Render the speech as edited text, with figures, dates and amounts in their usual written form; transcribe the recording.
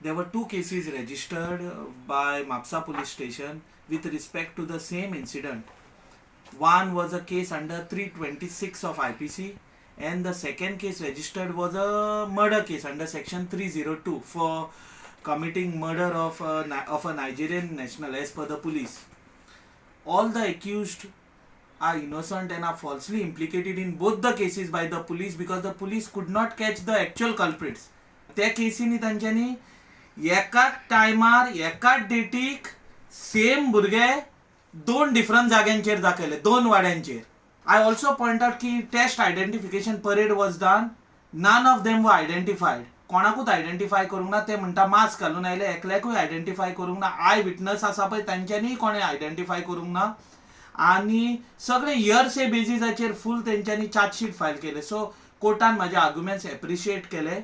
There were two cases registered by Mapsa police station with respect to the same incident. One was a case under 326 of IPC, and the second case registered was a murder case under section 302 for committing murder of a Nigerian national as per the police. All the accused are innocent and are falsely implicated in both the cases by the police because the police could not catch the actual culprits. त्या केसीनी तांच्यांनी एकाच टायमार एकाच डेटीक same भुरगे दोन different जाग्यांचेर दाखयले, दोन वाड्यांचेर. आय ऑल्सो पॉइंट आउट की test identification parade was done, none of them were identified. कोणाकूच आयडेंटिफाय करूंक ना. ते म्हणटा मास्क घालून आयले, एकल्याकूय आयडेंटिफाय करूंक ना. आय विटनस आसा पळय तांच्यांनी कोणें आयडेंटिफाय करूंक ना. आणि सगळे इयर्से बेसिसाचेर फूल तेंच्यांनी चार्जशीट फायल केले. सो कोर्टान म्हाजे आर्ग्युमेंट्स एप्रिशिएट केले.